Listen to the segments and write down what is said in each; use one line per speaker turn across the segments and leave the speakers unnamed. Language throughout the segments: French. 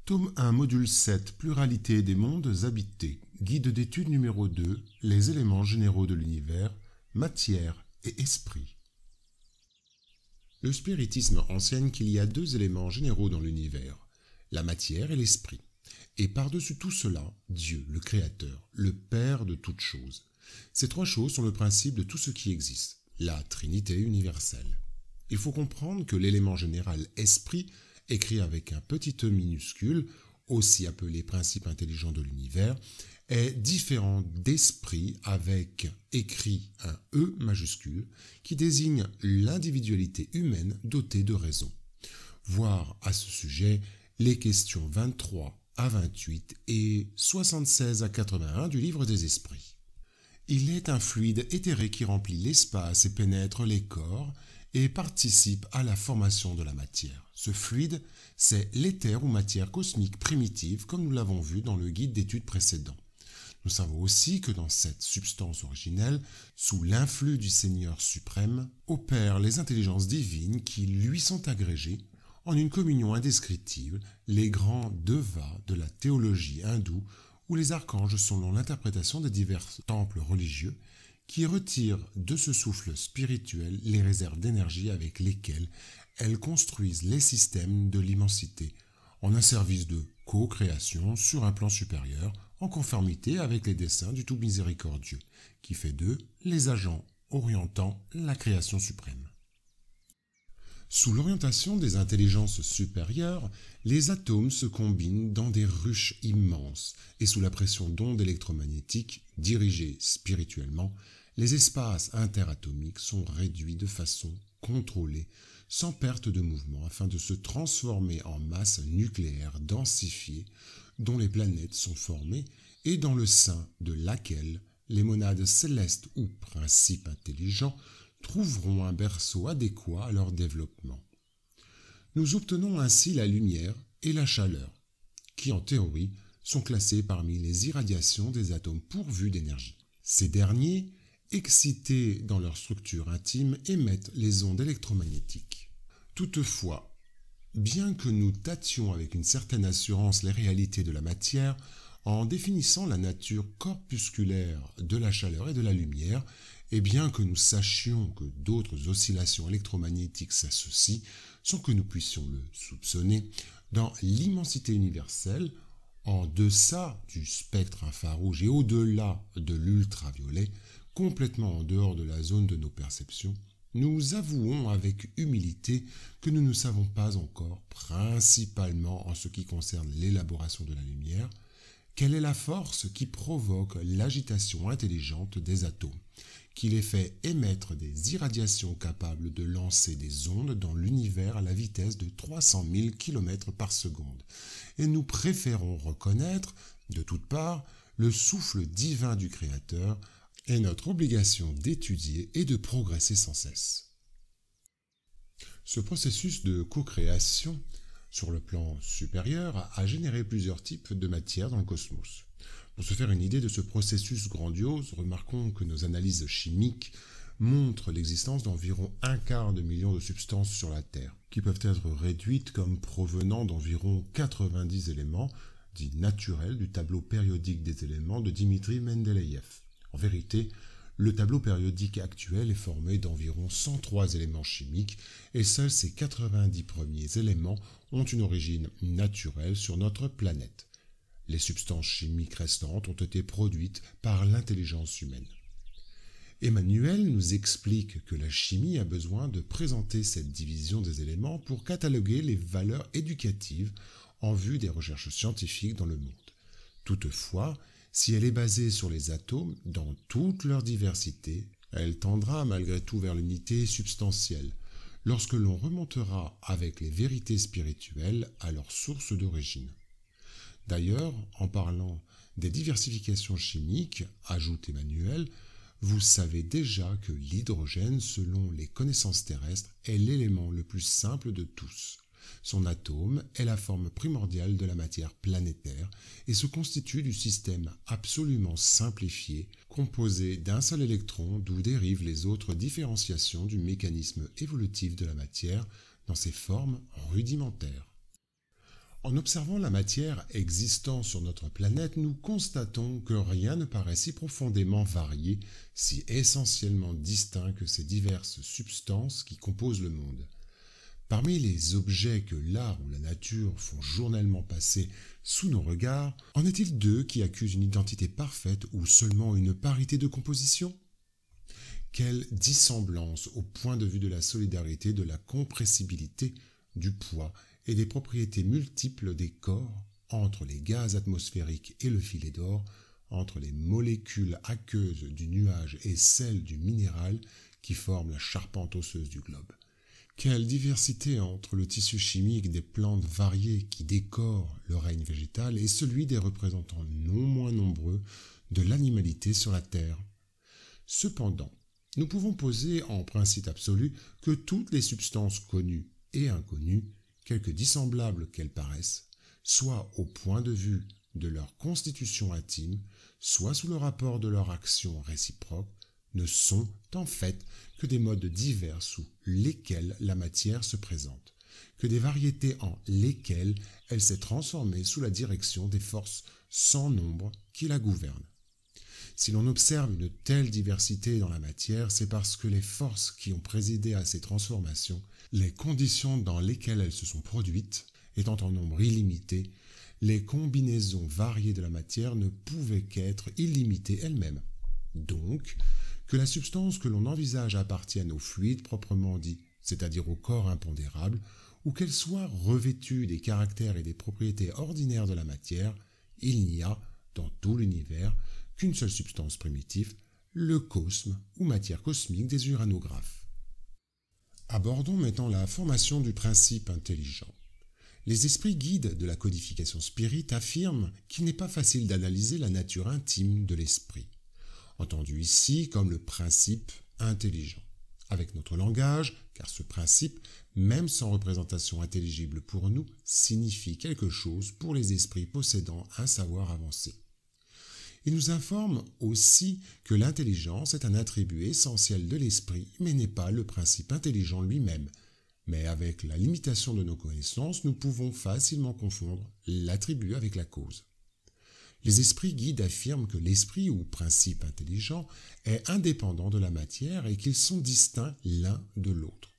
Tome 1, module 7, Pluralité des mondes habités. Guide d'étude numéro 2, Les éléments généraux de l'univers, matière et esprit. Le spiritisme enseigne qu'il y a deux éléments généraux dans l'univers, la matière et l'esprit. Et par-dessus tout cela, Dieu, le Créateur, le Père de toutes choses. Ces trois choses sont le principe de tout ce qui existe, la Trinité universelle. Il faut comprendre que l'élément général esprit, écrit avec un petit e minuscule, aussi appelé principe intelligent de l'univers, est différent d'esprit avec écrit un E majuscule qui désigne l'individualité humaine dotée de raison. Voir à ce sujet les questions 23 à 28 et 76 à 81 du livre des esprits. Il est un fluide éthéré qui remplit l'espace et pénètre les corps et participe à la formation de la matière. Ce fluide, c'est l'éther ou matière cosmique primitive, comme nous l'avons vu dans le guide d'études précédent. Nous savons aussi que dans cette substance originelle, sous l'influx du Seigneur suprême, opèrent les intelligences divines qui lui sont agrégées en une communion indescriptible, les grands devas de la théologie hindoue, où les archanges sont dans l'interprétation des divers temples religieux, qui retirent de ce souffle spirituel les réserves d'énergie avec lesquelles elles construisent les systèmes de l'immensité, en un service de co-création sur un plan supérieur, en conformité avec les desseins du tout miséricordieux, qui fait d'eux les agents orientant la création suprême. Sous l'orientation des intelligences supérieures, les atomes se combinent dans des ruches immenses, et sous la pression d'ondes électromagnétiques dirigées spirituellement, les espaces interatomiques sont réduits de façon contrôlée, sans perte de mouvement, afin de se transformer en masse nucléaire densifiée, dont les planètes sont formées et dans le sein de laquelle les monades célestes ou principes intelligents trouveront un berceau adéquat à leur développement. Nous obtenons ainsi la lumière et la chaleur, qui en théorie sont classées parmi les irradiations des atomes pourvus d'énergie. Ces derniers, excités dans leur structure intime, émettent les ondes électromagnétiques. Toutefois, bien que nous tâtions avec une certaine assurance les réalités de la matière, en définissant la nature corpusculaire de la chaleur et de la lumière, et bien que nous sachions que d'autres oscillations électromagnétiques s'associent, sans que nous puissions le soupçonner, dans l'immensité universelle, en deçà du spectre infrarouge et au-delà de l'ultraviolet, complètement en dehors de la zone de nos perceptions, nous avouons avec humilité que nous ne savons pas encore, principalement en ce qui concerne l'élaboration de la lumière, quelle est la force qui provoque l'agitation intelligente des atomes, qui les fait émettre des irradiations capables de lancer des ondes dans l'univers à la vitesse de 300 000 km par seconde. Et nous préférons reconnaître, de toutes parts, le souffle divin du Créateur et notre obligation d'étudier et de progresser sans cesse. Ce processus de co-création sur le plan supérieur a généré plusieurs types de matière dans le cosmos. Pour se faire une idée de ce processus grandiose, remarquons que nos analyses chimiques montrent l'existence d'environ 1/4 de million de substances sur la Terre, qui peuvent être réduites comme provenant d'environ 90 éléments, dits naturels, du tableau périodique des éléments de Dimitri Mendeleïev. En vérité, le tableau périodique actuel est formé d'environ 103 éléments chimiques et seuls ces 90 premiers éléments ont une origine naturelle sur notre planète. Les substances chimiques restantes ont été produites par l'intelligence humaine. Emmanuel nous explique que la chimie a besoin de présenter cette division des éléments pour cataloguer les valeurs éducatives en vue des recherches scientifiques dans le monde. Toutefois, si elle est basée sur les atomes dans toute leur diversité, elle tendra malgré tout vers l'unité substantielle, lorsque l'on remontera avec les vérités spirituelles à leur source d'origine. D'ailleurs, en parlant des diversifications chimiques, ajoute Emmanuel, vous savez déjà que l'hydrogène, selon les connaissances terrestres, est l'élément le plus simple de tous. Son atome est la forme primordiale de la matière planétaire et se constitue du système absolument simplifié, composé d'un seul électron d'où dérivent les autres différenciations du mécanisme évolutif de la matière dans ses formes rudimentaires. En observant la matière existant sur notre planète, nous constatons que rien ne paraît si profondément varié, si essentiellement distinct que ces diverses substances qui composent le monde. Parmi les objets que l'art ou la nature font journellement passer sous nos regards, en est-il deux qui accusent une identité parfaite ou seulement une parité de composition ? Quelle dissemblance au point de vue de la solidarité, de la compressibilité, du poids et des propriétés multiples des corps entre les gaz atmosphériques et le filet d'or, entre les molécules aqueuses du nuage et celles du minéral qui forment la charpente osseuse du globe. Quelle diversité entre le tissu chimique des plantes variées qui décorent le règne végétal et celui des représentants non moins nombreux de l'animalité sur la Terre. Cependant, nous pouvons poser en principe absolu que toutes les substances connues et inconnues, quelque dissemblables qu'elles paraissent, soit au point de vue de leur constitution intime, soit sous le rapport de leur action réciproque, ne sont en fait que des modes divers sous lesquels la matière se présente, que des variétés en lesquelles elle s'est transformée sous la direction des forces sans nombre qui la gouvernent. Si l'on observe une telle diversité dans la matière, c'est parce que les forces qui ont présidé à ces transformations, les conditions dans lesquelles elles se sont produites, étant en nombre illimité, les combinaisons variées de la matière ne pouvaient qu'être illimitées elles-mêmes. Donc, que la substance que l'on envisage appartienne au fluide proprement dit, c'est-à-dire au corps impondérable, ou qu'elle soit revêtue des caractères et des propriétés ordinaires de la matière, il n'y a, dans tout l'univers, qu'une seule substance primitive, le cosme ou matière cosmique des uranographes. Abordons maintenant la formation du principe intelligent. Les esprits guides de la codification spirite affirment qu'il n'est pas facile d'analyser la nature intime de l'esprit, entendu ici comme le principe intelligent, avec notre langage, car ce principe, même sans représentation intelligible pour nous, signifie quelque chose pour les esprits possédant un savoir avancé. Il nous informe aussi que l'intelligence est un attribut essentiel de l'esprit, mais n'est pas le principe intelligent lui-même. Mais avec la limitation de nos connaissances, nous pouvons facilement confondre l'attribut avec la cause. Les esprits guides affirment que l'esprit ou principe intelligent est indépendant de la matière et qu'ils sont distincts l'un de l'autre.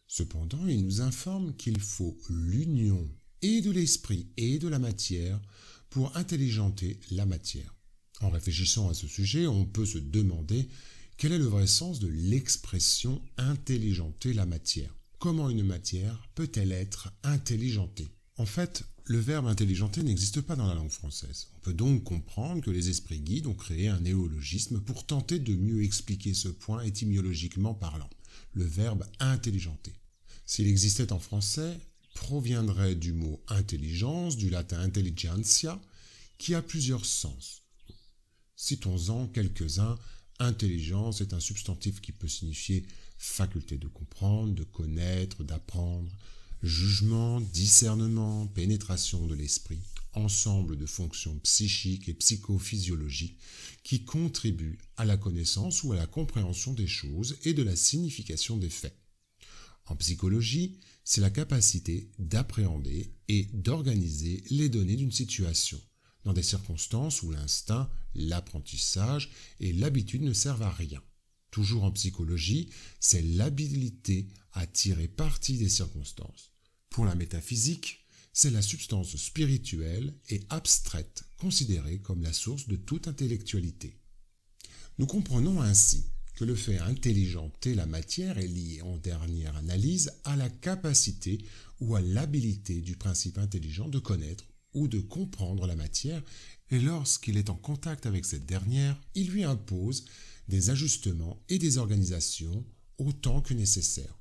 Cependant, ils nous informent qu'il faut l'union et de l'esprit et de la matière pour intelligenter la matière. En réfléchissant à ce sujet, on peut se demander quel est le vrai sens de l'expression « intelligenter la matière ». Comment une matière peut-elle être intelligentée ? En fait, le verbe intelligenter n'existe pas dans la langue française. On peut donc comprendre que les esprits guides ont créé un néologisme pour tenter de mieux expliquer ce point étymologiquement parlant, le verbe intelligenter. S'il existait en français, proviendrait du mot intelligence, du latin intelligentsia, qui a plusieurs sens. Citons-en quelques-uns. Intelligence est un substantif qui peut signifier faculté de comprendre, de connaître, d'apprendre, jugement, discernement, pénétration de l'esprit, ensemble de fonctions psychiques et psychophysiologiques qui contribuent à la connaissance ou à la compréhension des choses et de la signification des faits. En psychologie, c'est la capacité d'appréhender et d'organiser les données d'une situation, dans des circonstances où l'instinct, l'apprentissage et l'habitude ne servent à rien. Toujours en psychologie, c'est l'habilité à tirer parti des circonstances. Pour la métaphysique, c'est la substance spirituelle et abstraite considérée comme la source de toute intellectualité. Nous comprenons ainsi que le fait intelligenter la matière est lié en dernière analyse à la capacité ou à l'habilité du principe intelligent de connaître ou de comprendre la matière, et lorsqu'il est en contact avec cette dernière, il lui impose des ajustements et des organisations autant que nécessaire.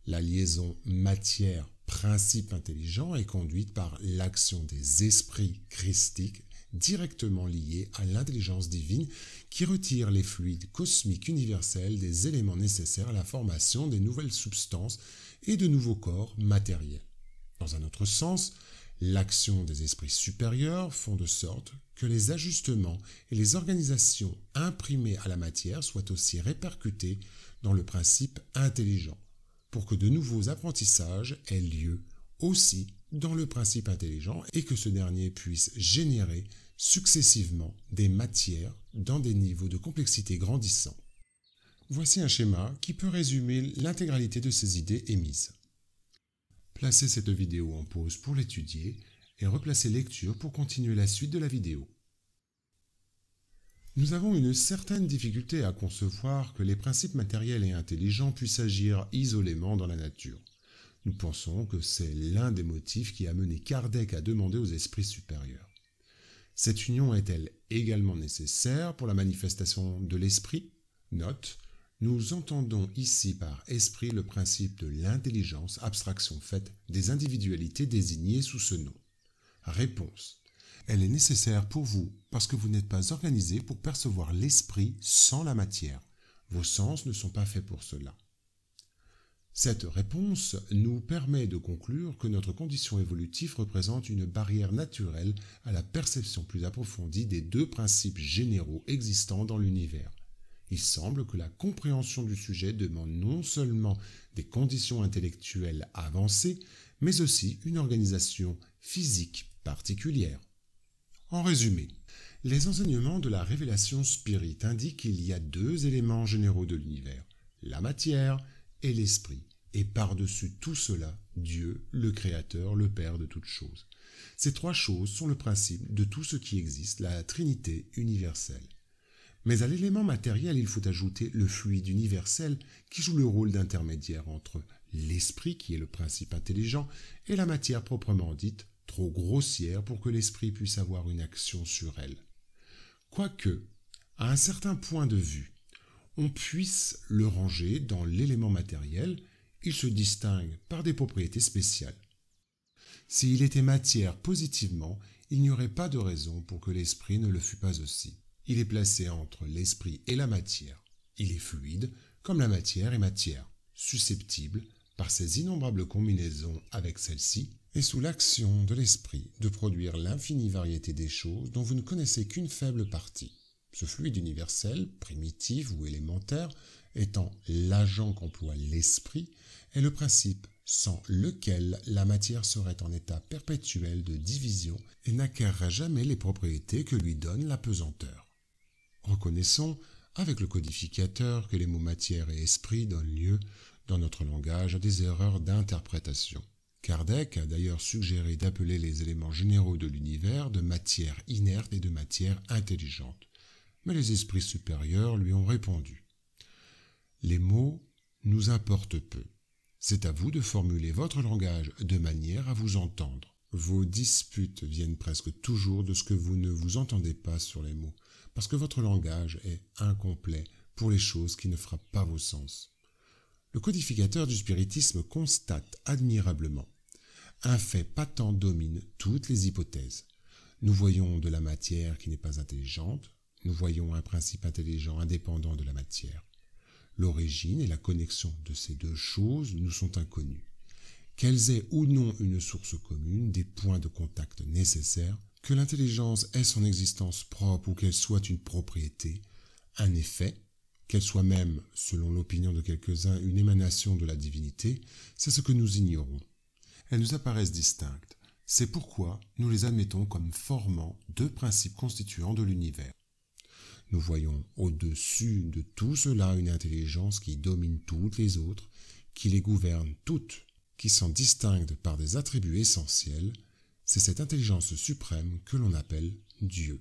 La liaison matière-principe intelligent est conduite par l'action des esprits christiques directement liés à l'intelligence divine qui retire les fluides cosmiques universels des éléments nécessaires à la formation des nouvelles substances et de nouveaux corps matériels. Dans un autre sens, l'action des esprits supérieurs font de sorte que les ajustements et les organisations imprimées à la matière soient aussi répercutés dans le principe intelligent, pour que de nouveaux apprentissages aient lieu aussi dans le principe intelligent et que ce dernier puisse générer successivement des matières dans des niveaux de complexité grandissants. Voici un schéma qui peut résumer l'intégralité de ces idées émises. Placez cette vidéo en pause pour l'étudier et replacez lecture pour continuer la suite de la vidéo. Nous avons une certaine difficulté à concevoir que les principes matériels et intelligents puissent agir isolément dans la nature. Nous pensons que c'est l'un des motifs qui a mené Kardec à demander aux esprits supérieurs. Cette union est-elle également nécessaire pour la manifestation de l'esprit ? Note, nous entendons ici par esprit le principe de l'intelligence, abstraction faite des individualités désignées sous ce nom. Réponse. Elle est nécessaire pour vous parce que vous n'êtes pas organisé pour percevoir l'esprit sans la matière. Vos sens ne sont pas faits pour cela. Cette réponse nous permet de conclure que notre condition évolutive représente une barrière naturelle à la perception plus approfondie des deux principes généraux existants dans l'univers. Il semble que la compréhension du sujet demande non seulement des conditions intellectuelles avancées, mais aussi une organisation physique particulière. En résumé, les enseignements de la révélation spirit indiquent qu'il y a deux éléments généraux de l'univers, la matière et l'esprit, et par-dessus tout cela, Dieu, le Créateur, le Père de toutes choses. Ces trois choses sont le principe de tout ce qui existe, la Trinité universelle. Mais à l'élément matériel, il faut ajouter le fluide universel qui joue le rôle d'intermédiaire entre l'esprit, qui est le principe intelligent, et la matière proprement dite, trop grossière pour que l'esprit puisse avoir une action sur elle. Quoique, à un certain point de vue, on puisse le ranger dans l'élément matériel, il se distingue par des propriétés spéciales. S'il était matière positivement, il n'y aurait pas de raison pour que l'esprit ne le fût pas aussi. Il est placé entre l'esprit et la matière. Il est fluide, comme la matière est matière, susceptible, par ses innombrables combinaisons avec celle-ci, et sous l'action de l'esprit, de produire l'infinie variété des choses dont vous ne connaissez qu'une faible partie. Ce fluide universel, primitif ou élémentaire, étant l'agent qu'emploie l'esprit, est le principe sans lequel la matière serait en état perpétuel de division et n'acquerrait jamais les propriétés que lui donne la pesanteur. Reconnaissons, avec le codificateur, que les mots matière et esprit donnent lieu, dans notre langage, à des erreurs d'interprétation. Kardec a d'ailleurs suggéré d'appeler les éléments généraux de l'univers de matière inerte et de matière intelligente. Mais les esprits supérieurs lui ont répondu. Les mots nous importent peu. C'est à vous de formuler votre langage de manière à vous entendre. Vos disputes viennent presque toujours de ce que vous ne vous entendez pas sur les mots, parce que votre langage est incomplet pour les choses qui ne frappent pas vos sens. Le codificateur du spiritisme constate admirablement. Un fait patent domine toutes les hypothèses. Nous voyons de la matière qui n'est pas intelligente, nous voyons un principe intelligent indépendant de la matière. L'origine et la connexion de ces deux choses nous sont inconnues. Qu'elles aient ou non une source commune, des points de contact nécessaires, que l'intelligence ait son existence propre ou qu'elle soit une propriété, un effet, qu'elle soit même, selon l'opinion de quelques-uns, une émanation de la divinité, c'est ce que nous ignorons. Elles nous apparaissent distinctes. C'est pourquoi nous les admettons comme formant deux principes constituants de l'univers. Nous voyons au-dessus de tout cela une intelligence qui domine toutes les autres, qui les gouverne toutes, qui s'en distingue par des attributs essentiels. C'est cette intelligence suprême que l'on appelle Dieu.